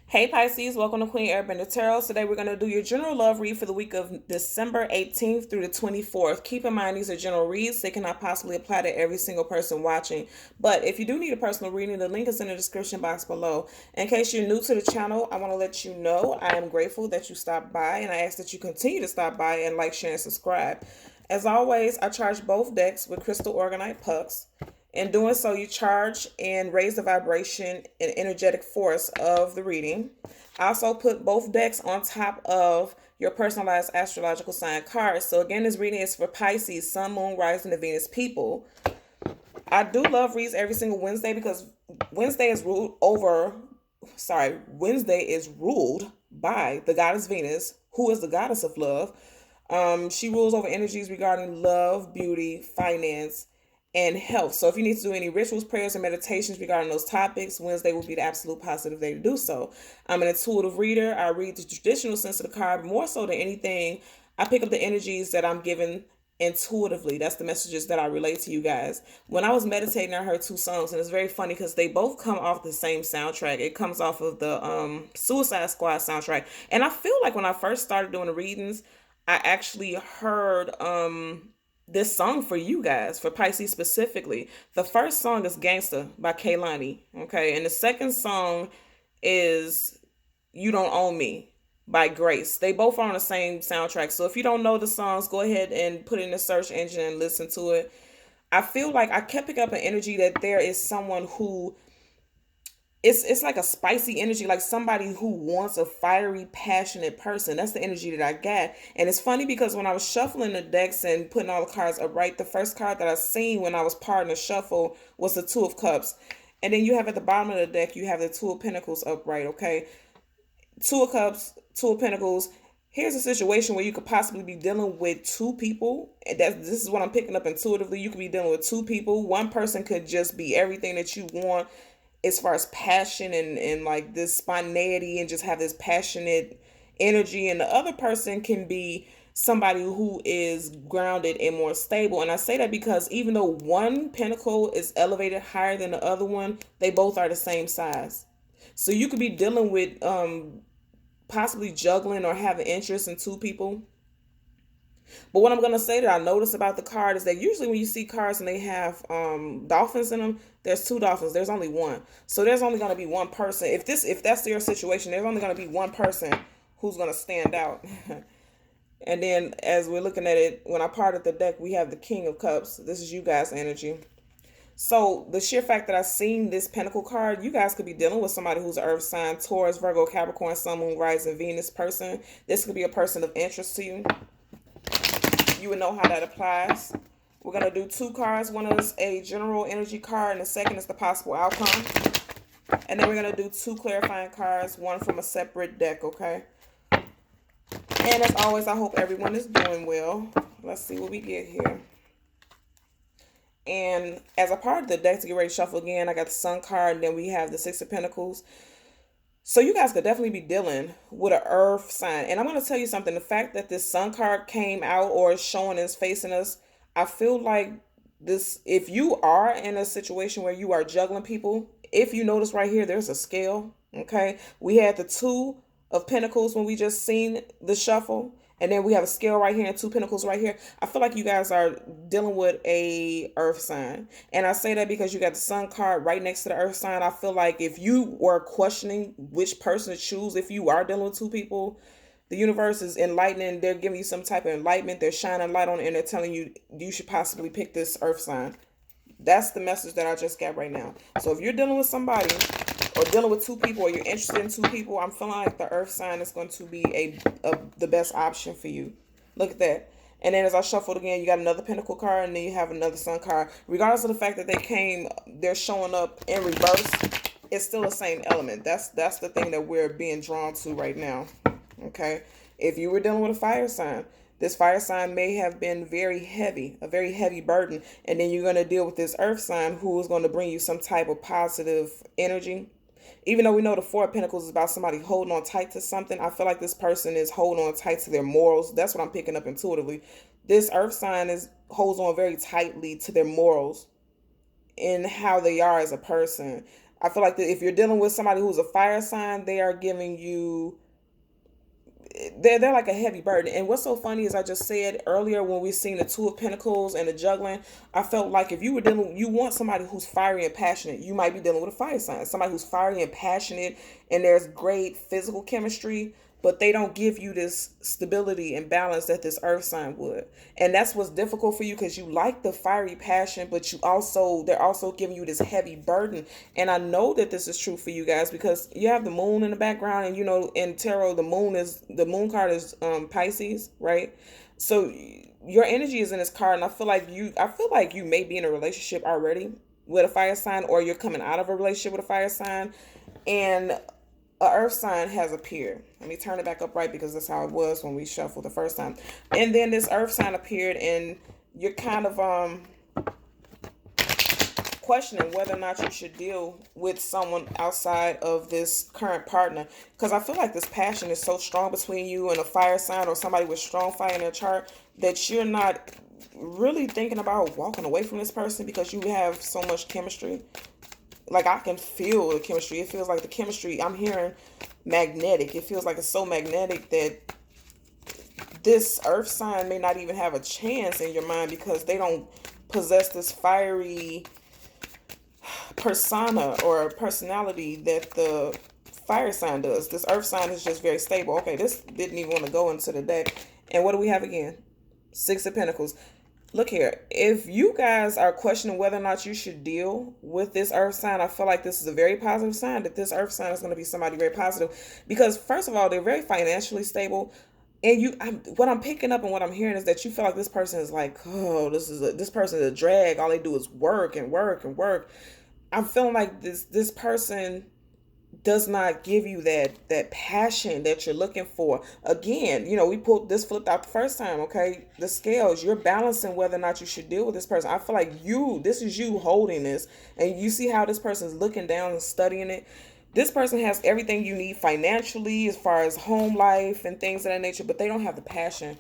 Hey Pisces, welcome to Queen Airbender Tarot. Today we're going to do your general love read for the week of December 18th through the 24th. Keep in mind these are general reads. They cannot possibly apply to every single person watching. But if you do need a personal reading, the link is in the description box below. In case you're new to the channel, I want to let you know I am grateful that you stopped by, and I ask that you continue to stop by and like, share, and subscribe. As always, I charge both decks with crystal organite pucks. In doing so, you charge and raise the vibration and energetic force of the reading. I also put both decks on top of your personalized astrological sign cards. So again, this reading is for Pisces, Sun, Moon, Rising, and Venus people. I do love reads every single Wednesday because Wednesday is ruled over. Wednesday is ruled by the goddess Venus, who is the goddess of love. She rules over energies regarding love, beauty, finance, and health. So if you need to do any rituals, prayers, or meditations regarding those topics, Wednesday will be the absolute positive day to do so. I'm an intuitive reader. I read the traditional sense of the card. More so than anything, I pick up the energies that I'm given intuitively. That's the messages that I relate to you guys. When I was meditating, I heard two songs, and it's very funny because they both come off the same soundtrack. It comes off of the Suicide Squad soundtrack. And I feel like when I first started doing the readings, I actually heard this song for you guys, for Pisces specifically. The first song is Gangsta by Kaylani, okay? And the second song is You Don't Own Me by Grace. They both are on the same soundtrack. So if you don't know the songs, go ahead and put it in the search engine and listen to it. I feel like I kept picking up an energy that there is someone who it's like a spicy energy, like somebody who wants a fiery, passionate person. That's the energy that I got. And it's funny because when I was shuffling the decks and putting all the cards upright, the first card that I seen when I was parting the shuffle was the Two of Cups. And then you have at the bottom of the deck, you have the Two of Pentacles upright, okay? Two of Cups, Two of Pentacles. Here's a situation where you could possibly be dealing with two people. And this is what I'm picking up intuitively. You could be dealing with two people. One person could just be everything that you want as far as passion and like this spontaneity and just have this passionate energy, and the other person can be somebody who is grounded and more stable. And I say that because even though one pentacle is elevated higher than the other one, they both are the same size. So you could be dealing with possibly juggling or having interest in two people. But what I'm gonna say that I notice about the card is that usually when you see cards and they have dolphins in them, there's two dolphins. There's only one. So there's only gonna be one person. If that's your situation, there's only gonna be one person who's gonna stand out. And then as we're looking at it, when I parted the deck, we have the King of Cups. This is you guys' energy. So the sheer fact that I've seen this Pentacle card, you guys could be dealing with somebody who's an Earth sign, Taurus, Virgo, Capricorn, Sun, Moon, Rising, Venus person. This could be a person of interest to you. You would know how that applies. We're going to do two cards. One is a general energy card, and the second is the possible outcome. And then we're going to do two clarifying cards, one from a separate deck, okay? And as always, I hope everyone is doing well. Let's see what we get here. And as a part of the deck to get ready to shuffle again, I got the Sun card, and then we have the Six of Pentacles. So you guys could definitely be dealing with an earth sign. And I'm going to tell you something. The fact that this Sun card came out or is showing is facing us, I feel like this, if you are in a situation where you are juggling people, if you notice right here, there's a scale, okay? We had the Two of Pentacles when we just seen the shuffle. And then we have a scale right here and two pentacles right here. I feel like you guys are dealing with a earth sign. And I say that because you got the Sun card right next to the earth sign. I feel like if you were questioning which person to choose, if you are dealing with two people, the universe is enlightening. They're giving you some type of enlightenment. They're shining light on it, and they're telling you you should possibly pick this earth sign. That's the message that I just got right now. So if you're dealing with somebody or dealing with two people, or you're interested in two people, I'm feeling like the earth sign is going to be the best option for you. Look at that. And then as I shuffled again, you got another Pentacle card, and then you have another Sun card. Regardless of the fact that they're showing up in reverse, it's still the same element. That's the thing that we're being drawn to right now. Okay? If you were dealing with a fire sign, this fire sign may have been very heavy, a very heavy burden. And then you're going to deal with this earth sign who is going to bring you some type of positive energy. Even though we know the Four of Pentacles is about somebody holding on tight to something, I feel like this person is holding on tight to their morals. That's what I'm picking up intuitively. This earth sign holds on very tightly to their morals in how they are as a person. I feel like that if you're dealing with somebody who's a fire sign, they are giving you, they're like a heavy burden. And what's so funny is I just said earlier when we seen the Two of Pentacles and the juggling, I felt like if you were dealing, you want somebody who's fiery and passionate, you might be dealing with a fire sign. Somebody who's fiery and passionate, and there's great physical chemistry, but they don't give you this stability and balance that this earth sign would. And that's what's difficult for you, because you like the fiery passion, but they're also giving you this heavy burden. And I know that this is true for you guys because you have the moon in the background, and in tarot, the moon card is Pisces, right? So your energy is in this card, and I feel like you may be in a relationship already with a fire sign, or you're coming out of a relationship with a fire sign, and a earth sign has appeared. Let me turn it back up right, because that's how it was when we shuffled the first time. And then this earth sign appeared, and you're kind of questioning whether or not you should deal with someone outside of this current partner, because I feel like this passion is so strong between you and a fire sign, or somebody with strong fire in their chart, that you're not really thinking about walking away from this person, because you have so much chemistry. Like, I can feel the chemistry. It feels like the chemistry, I'm hearing magnetic. It feels like it's so magnetic that this earth sign may not even have a chance in your mind, because they don't possess this fiery persona or personality that the fire sign does. This earth sign is just very stable. Okay, this didn't even want to go into the deck. And what do we have again? Six of Pentacles. Look here, if you guys are questioning whether or not you should deal with this earth sign, I feel like this is a very positive sign, that this earth sign is going to be somebody very positive, because first of all, they're very financially stable. And what I'm picking up and what I'm hearing is that you feel like this person is like, oh, this person is a drag. All they do is work and work and work. I'm feeling like this person does not give you that passion that you're looking for. Again, we pulled this, flipped out the first time. Okay, the scales, you're balancing whether or not you should deal with this person. I feel like this is you holding this, and you see how this person's looking down and studying it. This person has everything you need financially, as far as home life and things of that nature, but they don't have the passion.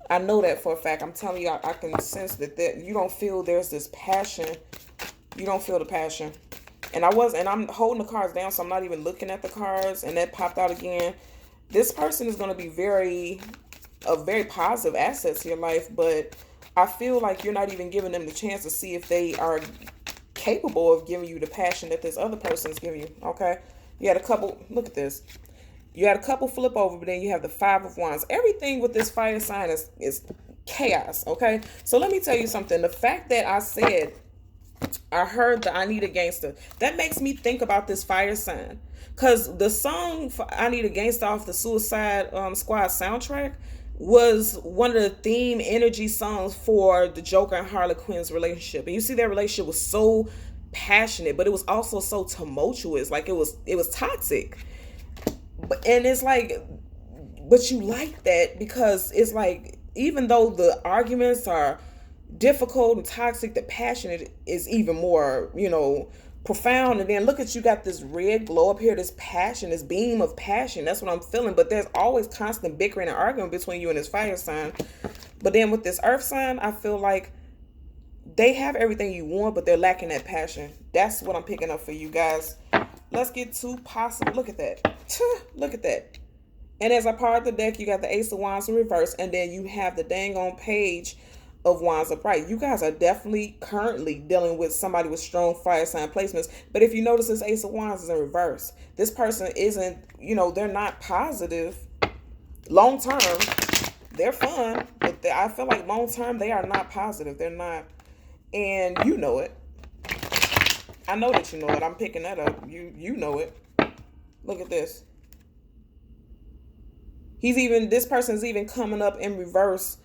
I know that for a fact. I'm telling you, I can sense that you don't feel there's this passion. You don't feel the passion. And I'm holding the cards down, so I'm not even looking at the cards, and that popped out again. This person is going to be a very positive asset to your life, but I feel like you're not even giving them the chance to see if they are capable of giving you the passion that this other person is giving you. Okay, you had a couple. Look at this. You had a couple flip over, but then you have the Five of Wands. Everything with this fire sign is chaos. Okay, so let me tell you something. The fact that I heard the I Need a Gangster, that makes me think about this fire sign, because the song for I Need a Gangster off the Suicide Squad soundtrack was one of the theme energy songs for the Joker and Harley Quinn's relationship. And you see, their relationship was so passionate, but it was also so tumultuous. Like, it was toxic. And it's like, but you like that, because it's like, even though the arguments are difficult and toxic, the passion is even more, profound. And then look at, you got this red glow up here, this passion, this beam of passion. That's what I'm feeling. But there's always constant bickering and arguing between you and this fire sign. But then with this earth sign, I feel like they have everything you want, but they're lacking that passion. That's what I'm picking up for you guys. Let's get to possible. Look at that. Look at that. And as a part of the deck, you got the Ace of Wands in reverse, and then you have the dang on Page of Wands upright. You guys are definitely currently dealing with somebody with strong fire sign placements. But if you notice, this Ace of Wands is in reverse. This person isn't, they're not positive. Long term, they're fun, but I feel like long term, they are not positive. They're not. And you know it. I know that you know it. I'm picking that up. You know it. Look at this. This person's even coming up in reverse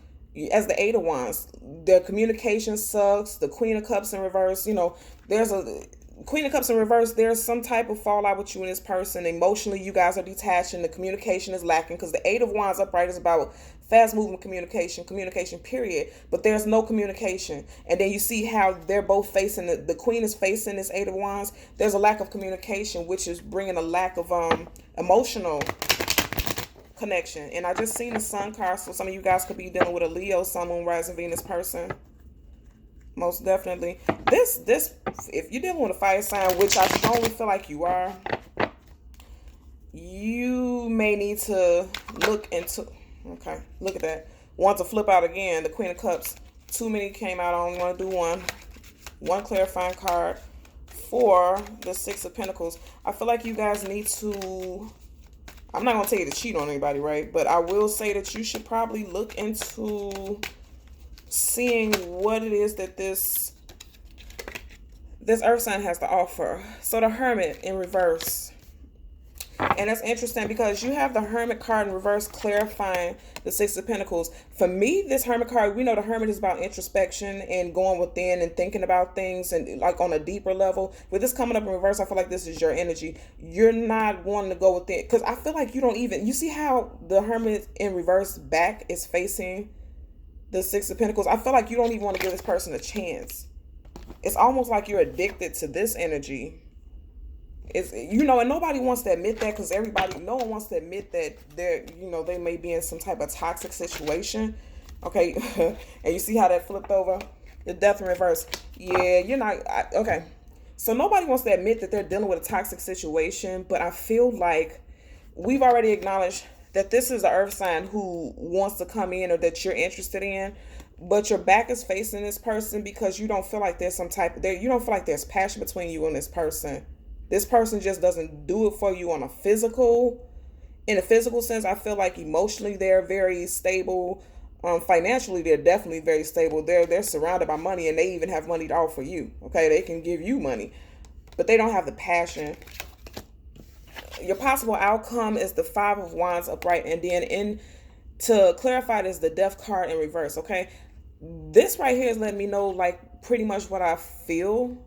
as the Eight of Wands. Their communication sucks. The Queen of Cups in reverse. There's a Queen of Cups in reverse. There's some type of fallout with you and this person. Emotionally, you guys are detached, and the communication is lacking, because the Eight of Wands upright is about fast moving communication period. But there's no communication. And then you see how they're both facing, the Queen is facing this Eight of Wands. There's a lack of communication, which is bringing a lack of emotional connection. And I just seen the Sun card, so some of you guys could be dealing with a Leo, Sun, Moon, Rising, Venus person. Most definitely. This If you're dealing with a fire sign, which I strongly feel like you are, you may need to look into. Okay, look at that. Want to flip out again? The Queen of Cups. Too many came out. I only want to do one. One clarifying card for the Six of Pentacles. I feel like you guys need to. I'm not gonna tell you to cheat on anybody, right? But I will say that you should probably look into seeing what it is that this earth sign has to offer. So the Hermit in reverse. And that's interesting because you have the Hermit card in reverse clarifying the Six of Pentacles. For me, this Hermit card, we know the Hermit is about introspection and going within and thinking about things and like on a deeper level. With this coming up in reverse, I feel like this is your energy. You're not wanting to go within because I feel like you don't even, you see how the Hermit in reverse back is facing the Six of Pentacles? I feel like you don't even want to give this person a chance. It's almost like you're addicted to this energy. It's, you know, and nobody wants to admit that because no one wants to admit that they're, you know, they may be in some type of toxic situation. Okay. And you see how that flipped over? The Death in reverse. Yeah, you're not, okay. So nobody wants to admit that they're dealing with a toxic situation, but I feel like we've already acknowledged that this is the earth sign who wants to come in or that you're interested in, but your back is facing this person because you don't feel like there's you don't feel like there's passion between you and this person. This person just doesn't do it for you in a physical sense. I feel like emotionally they're very stable. Financially they're definitely very stable. They're surrounded by money and they even have money to offer you. Okay, they can give you money, but they don't have the passion. Your possible outcome is the Five of Wands upright, and then to clarify, this the Death card in reverse. Okay, this right here is letting me know like pretty much what I feel.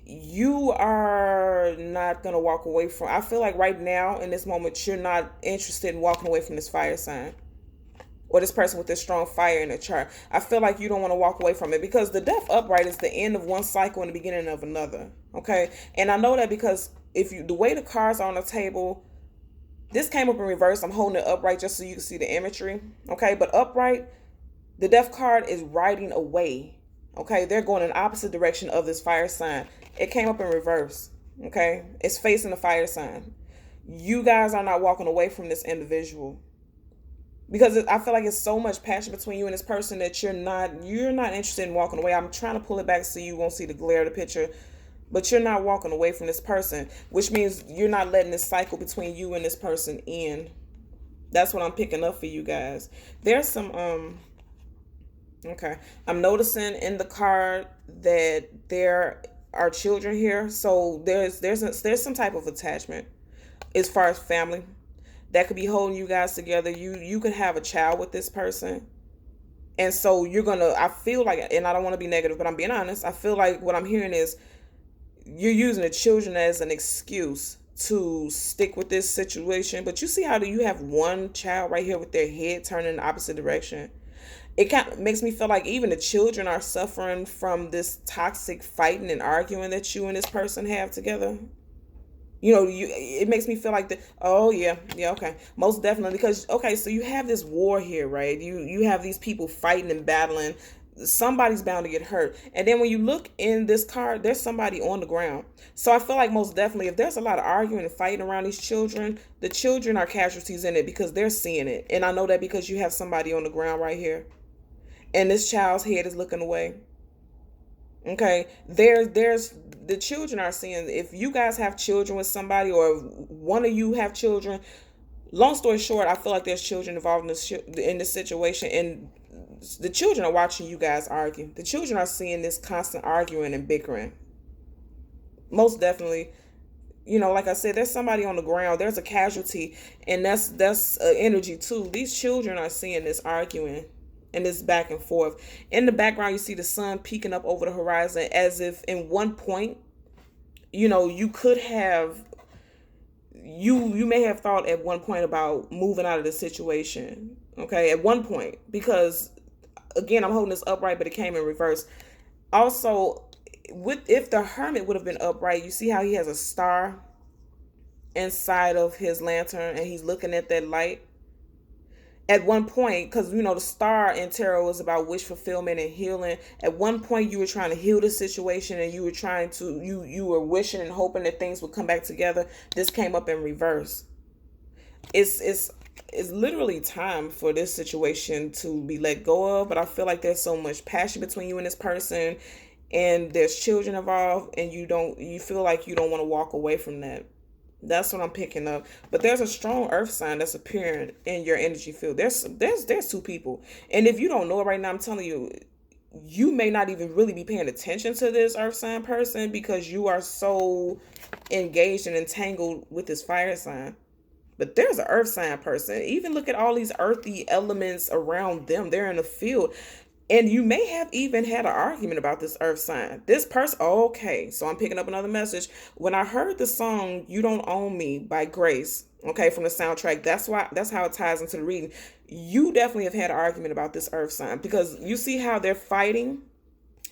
You are not going to walk away from, I feel like right now in this moment, you're not interested in walking away from this fire sign or this person with this strong fire in the chart. I feel like you don't want to walk away from it because the Death upright is the end of one cycle and the beginning of another. Okay. And I know that because the way the cards are on the table, this came up in reverse. I'm holding it upright just so you can see the imagery. Okay. But upright, the Death card is riding away. Okay. They're going in the opposite direction of this fire sign. It came up in reverse. Okay. It's facing the fire sign. You guys are not walking away from this individual because I feel like it's so much passion between you and this person that you're not interested in walking away. I'm trying to pull it back so you won't see the glare of the picture, but you're not walking away from this person, which means you're not letting this cycle between you and this person end. That's what I'm picking up for you guys. There's some, okay. I'm noticing in the card that there are children here, so there's some type of attachment as far as family that could be holding you guys together. You could have a child with this person, and so I feel like, and I don't want to be negative, but I'm being honest, I feel like what I'm hearing is you're using the children as an excuse to stick with this situation. But you see how you have one child right here with their head turned in the opposite direction? It kind of makes me feel like even the children are suffering from this toxic fighting and arguing that you and this person have together. You know, it makes me feel like that. Oh yeah, okay, most definitely. Because okay, so you have this war here, right? You have these people fighting and battling. Somebody's bound to get hurt, and then when you look in this card, there's somebody on the ground. So I feel like most definitely, if there's a lot of arguing and fighting around these children, the children are casualties in it because they're seeing it, and I know that because you have somebody on the ground right here. And this child's head is looking away. Okay, there's the children are seeing. If you guys have children with somebody, or one of you have children, long story short, I feel like there's children involved in this situation, and the children are watching you guys argue. The children are seeing this constant arguing and bickering. Most definitely. You know, like I said, there's somebody on the ground. There's a casualty, and that's energy too. These children are seeing this arguing and this back and forth. In the background, you see the sun peeking up over the horizon, as if in one point, you know, you may have thought at one point about moving out of the situation. Okay, at one point, because again, I'm holding this upright, but it came in reverse. Also, if the Hermit would have been upright, you see how he has a star inside of his lantern and he's looking at that light. At one point, because you know the star in tarot is about wish fulfillment and healing. At one point, you were trying to heal the situation, and you were trying to you were wishing and hoping that things would come back together. This came up in reverse. It's literally time for this situation to be let go of. But I feel like there's so much passion between you and this person, and there's children involved, and you feel like you don't want to walk away from that. That's what I'm picking up. But there's a strong earth sign that's appearing in your energy field. There's two people. And if you don't know it right now, I'm telling you, you may not even really be paying attention to this earth sign person because you are so engaged and entangled with this fire sign. But there's an earth sign person. Even look at all these earthy elements around them. They're in the field. And you may have even had an argument about this earth sign. This person, okay, so I'm picking up another message. When I heard the song You Don't Own Me by Grace, okay, from the soundtrack, that's how it ties into the reading. You definitely have had an argument about this earth sign because you see how they're fighting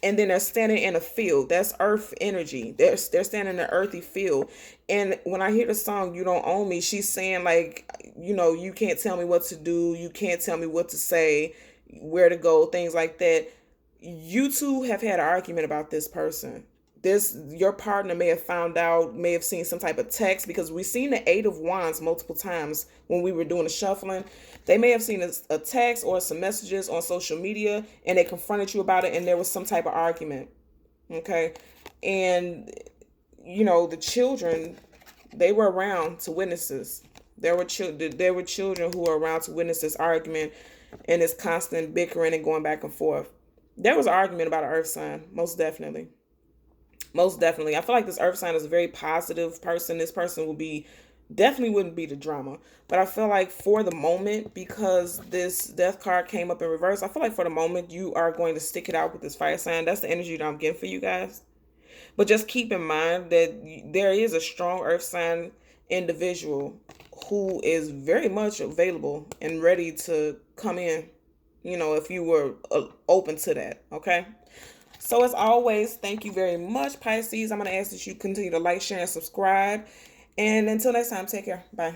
and then they're standing in a field. That's earth energy. They're standing in an earthy field. And when I hear the song You Don't Own Me, she's saying like, you know, you can't tell me what to do. You can't tell me what to say, where to go, things like that. You two have had an argument about this person. Your partner may have found out, may have seen some type of text, because we've seen the Eight of Wands multiple times when we were doing the shuffling. They may have seen a text or some messages on social media, and they confronted you about it, and there was some type of argument. Okay. And you know, the children, they were around to witnesses. There were children who were around to witness this argument and this constant bickering and going back and forth. There was an argument about an earth sign, most definitely. Most definitely. I feel like this earth sign is a very positive person. This person definitely wouldn't be the drama. But I feel like for the moment, because this death card came up in reverse, I feel like for the moment you are going to stick it out with this fire sign. That's the energy that I'm getting for you guys. But just keep in mind that there is a strong earth sign individual who is very much available and ready to come in, you know, if you were open to that. Okay. So as always, thank you very much, Pisces. I'm going to ask that you continue to like, share, and subscribe. And until next time, take care. Bye.